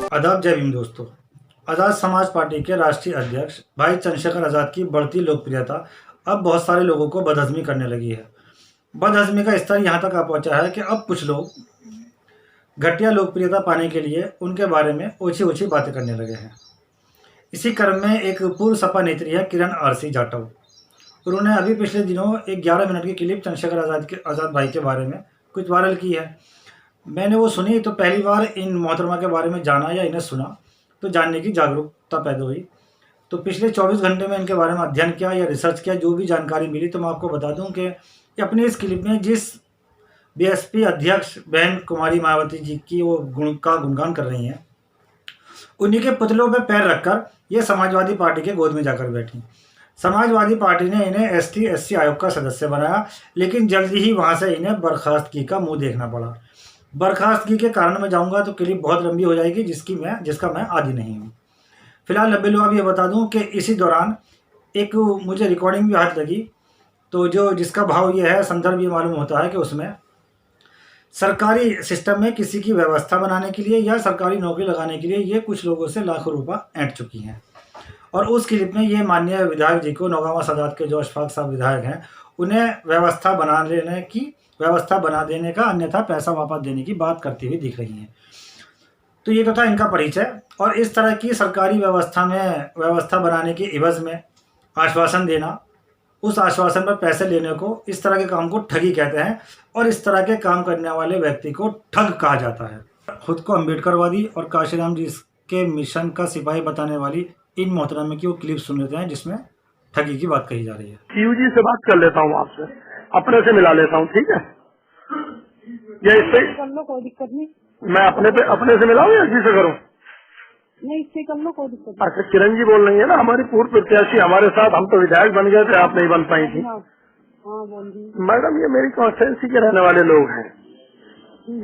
आदाब, जय भीम दोस्तों। आज़ाद समाज पार्टी के राष्ट्रीय अध्यक्ष भाई चंद्रशेखर आज़ाद की बढ़ती लोकप्रियता अब बहुत सारे लोगों को बदहज़मी करने लगी है। बदहज़मी का स्तर यहाँ तक आ पहुँचा है कि अब कुछ लोग घटिया लोकप्रियता पाने के लिए उनके बारे में ऊँची-ऊँची बातें करने लगे हैं। इसी क्रम में एक पूर्व सपा नेत्री है किरण आरसी जाटव। उन्होंने अभी पिछले दिनों एक 11 मिनट की क्लिप चंद्रशेखर आज़ाद भाई के बारे में कुछ वायरल की है। मैंने वो सुनी तो पहली बार इन मोहतरमा के बारे में जाना या इन्हें सुना तो जानने की जागरूकता पैदा हुई। तो पिछले 24 घंटे में इनके बारे में अध्ययन किया या रिसर्च किया, जो भी जानकारी मिली तो मैं आपको बता दूं कि अपनी इस क्लिप में जिस बीएसपी अध्यक्ष बहन कुमारी मायावती जी की वो गुणगान कर रही हैं, उन्हीं के पुतलों पर पैर रखकर ये समाजवादी पार्टी के गोद में जाकर बैठी। समाजवादी पार्टी ने इन्हें एसटी आयोग का सदस्य बनाया, लेकिन जल्दी ही वहां से इन्हें बर्खास्तगी का मुंह देखना पड़ा। बर्खास्तगी के कारण में जाऊंगा तो क्लिप बहुत लंबी हो जाएगी, जिसका मैं आदी नहीं हूँ। फिलहाल लंबे लोग अभी ये बता दूं कि इसी दौरान एक मुझे रिकॉर्डिंग भी हाथ लगी, तो जिसका भाव ये है, संदर्भ ये मालूम होता है कि उसमें सरकारी सिस्टम में किसी की व्यवस्था बनाने के लिए या सरकारी नौकरी लगाने के लिए ये कुछ लोगों से लाखों रुपया ऐंठ चुकी हैं। और उस क्लिप में ये माननीय विधायक जी को, नौगावा सादात के जो अशफाक साहब विधायक हैं, उन्हें व्यवस्था बना देने का, अन्यथा पैसा वापस देने की बात करती हुई दिख रही हैं। तो ये तो था इनका परिचय। और इस तरह की सरकारी व्यवस्था बनाने के इवज में आश्वासन देना, उस आश्वासन पर पैसे लेने को, इस तरह के काम को ठगी कहते हैं। और इस तरह के काम करने वाले व्यक्ति को ठग कहा जाता है। खुद को अम्बेडकरवादी और काशीराम जी के मिशन का सिपाही बताने वाली इन मोहतरम की वो क्लिप सुन लेते हैं जिसमें ठगी की बात कही जा रही है। जी से बात कर लेता हूँ, आपसे अपने से मिला लेता हूँ, ठीक है? या इससे कर लो, कोई दिक्कत नहीं। मैं अपने से मिलाऊँ या इसी से करूँ? नहीं, इससे कर लो, कोई दिक्कत नहीं। अच्छा, किरण जी बोल रही है ना, हमारी पूर्व प्रत्याशी हमारे साथ। हम तो विधायक बन गए थे, आप नहीं बन पाई थी। हाँ, बोलिए। मैडम, ये मेरी कॉन्स्टिट्यूंसी के रहने वाले लोग हैं।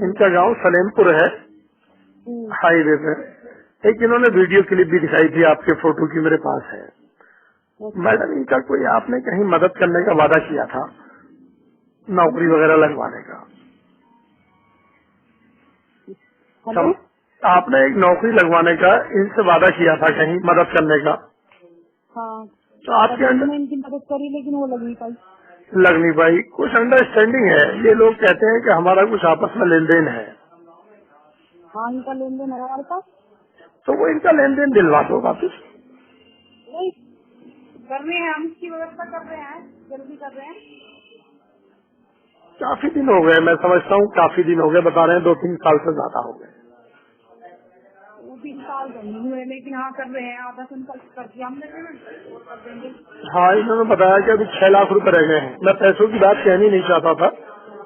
इनका गांव सलेमपुर है, हाईवे पे। एक इन्होंने वीडियो क्लिप भी दिखाई थी आपके फोटो की, मेरे पास है। मैडम, इनका कोई आपने कहीं मदद करने का वादा किया था, नौकरी वगैरह लगवाने का। आपने एक नौकरी लगवाने का इनसे वादा किया था, कहीं मदद करने का। हाँ, तो आपके अंदर इनकी मदद करी, लेकिन वो लग नहीं पाई। कुछ अंडरस्टैंडिंग है, ये लोग कहते हैं कि हमारा कुछ आपस में लेन देन है। हाँ, इनका लेन देन है हमारे पास। तो वो इनका लेन देन दिलवा दो वापिस। नहीं कर रहे हैं, हम इसकी व्यवस्था कर रहे हैं, जल्दी कर रहे हैं। काफी दिन हो गए, मैं समझता हूँ काफी दिन हो गए, बता रहे हैं 2-3 साल से ज्यादा हो गए। 3 साल तो नहीं हुए, लेकिन हाँ कर रहे हैं। आधा कुंटल कर दिया हमने पेमेंट, और कर देंगे। हाँ, इन्होंने बताया कि अभी 6 लाख रुपए रह गए हैं। मैं पैसों की बात कहनी नहीं चाहता था,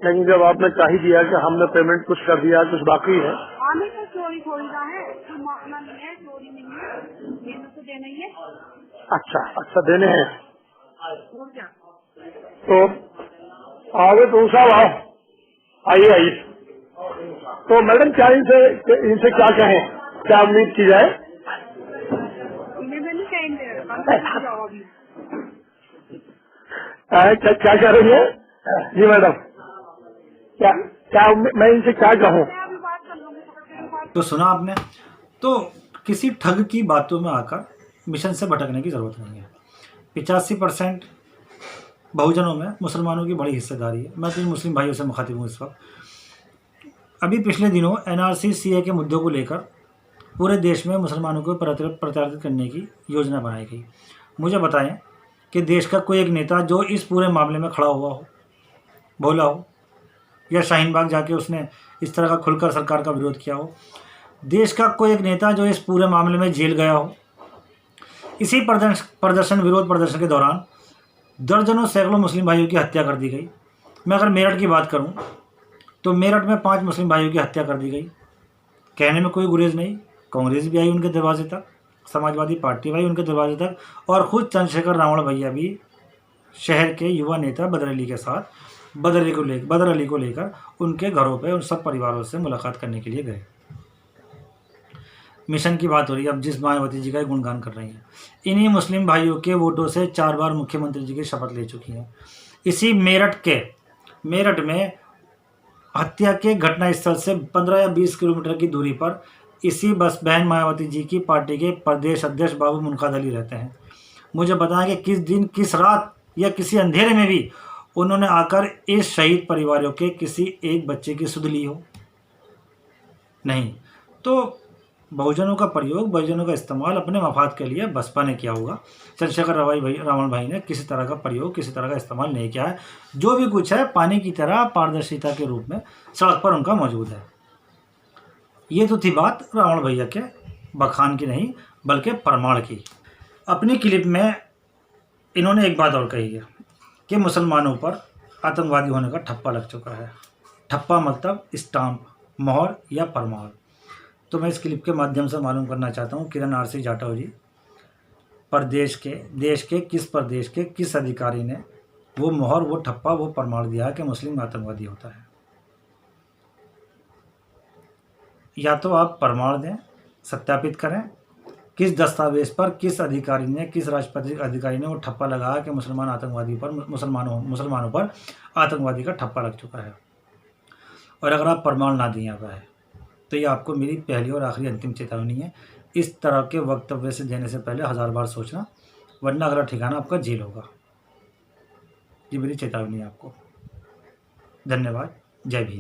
लेकिन जब आपने कह ही दिया कि हमने पेमेंट कुछ कर दिया, कुछ बाकी है। आने का चोरी थोड़ी ना है, कोई मामला नहीं है, चोरी नहीं है, देना तो देना ही है। अच्छा देने हैं। और क्या? तो आओगे तो साहब, आओ, आइए। तो मैडम, क्या इनसे क्या कहें, क्या उम्मीद की जाए? इन्हें मैंने टाइम दे रखा, जाओ अभी। क्या कह रही है जी मैडम? क्या मैं इनसे क्या कहूँ? तो सुना आपने। तो किसी ठग की बातों में आकर मिशन से भटकने की जरूरत नहीं है। 85% बहुजनों में मुसलमानों की बड़ी हिस्सेदारी है। मैं तो इन मुस्लिम भाइयों से मुखातिब हूँ इस वक्त। अभी पिछले दिनों एनआरसी सीए के मुद्दों को लेकर पूरे देश में मुसलमानों को प्रताड़ित करने की योजना बनाई गई। मुझे बताएं कि देश का कोई एक नेता जो इस पूरे मामले में खड़ा हुआ हो, बोला हो, या शाहीन बाग जाके उसने इस तरह का खुलकर सरकार का विरोध किया हो। देश का कोई एक नेता जो इस पूरे मामले में जेल गया हो। इसी विरोध प्रदर्शन के दौरान दर्जनों सैकड़ों मुस्लिम भाइयों की हत्या कर दी गई। मैं अगर मेरठ की बात करूं तो मेरठ में 5 मुस्लिम भाइयों की हत्या कर दी गई। कहने में कोई गुरेज नहीं। कांग्रेस भी आई उनके दरवाजे तक, समाजवादी पार्टी भी आई उनके दरवाजे तक, और खुद चंद्रशेखर रावण भैया भी शहर के युवा नेता बदर अली के साथ बदर अली को लेकर उनके घरों पर उन सब परिवारों से मुलाकात करने के लिए गए। मिशन की बात हो रही है, अब जिस मायावती जी का गुणगान कर रही हैं, इन्हीं मुस्लिम भाइयों के वोटों से 4 बार मुख्यमंत्री जी की शपथ ले चुकी हैं। इसी मेरठ में हत्या के घटनास्थल से 15 या 20 किलोमीटर की दूरी पर इसी बस बहन मायावती जी की पार्टी के प्रदेश अध्यक्ष बाबू मुनकाद अली रहते हैं। मुझे बताएं कि किस दिन, किस रात या किसी अंधेरे में भी उन्होंने आकर इस शहीद परिवारों के किसी एक बच्चे की सुध ली हो? नहीं। तो बहुजनों का प्रयोग, बहुजनों का इस्तेमाल अपने मफाद के लिए बसपा ने किया होगा। चंद्रशेखर रावण भाई ने किसी तरह का प्रयोग, किसी तरह का इस्तेमाल नहीं किया है। जो भी कुछ है पानी की तरह पारदर्शिता के रूप में सड़क पर उनका मौजूद है। ये तो थी बात रावण भैया के बखान की नहीं, बल्कि प्रमाण की। अपनी क्लिप में इन्होंने एक बात और कही है कि मुसलमानों पर आतंकवादी होने का ठप्पा लग चुका है। ठप्पा मतलब स्टाम्प, मोहर या प्रमाण। तो मैं इस क्लिप के माध्यम से मालूम करना चाहता हूँ, किरण आरसी जाटव जी, देश के किस अधिकारी ने वो मोहर, वो ठप्पा, वो प्रमाण दिया है कि मुस्लिम आतंकवादी होता है? या तो आप प्रमाण दें, सत्यापित करें, किस दस्तावेज पर, किस अधिकारी ने, किस राष्ट्रपति अधिकारी ने वो ठप्पा लगाया कि मुसलमानों पर आतंकवादी का ठप्पा लग चुका है। और अगर आप प्रमाण ना दिए पाए तो ये आपको मेरी पहली और आखिरी अंतिम चेतावनी है। इस तरह के वक्तव्य से देने से पहले 1000 बार सोचना, वरना अगला ठिकाना आपका जेल होगा। ये मेरी चेतावनी है आपको। धन्यवाद। जय भीम।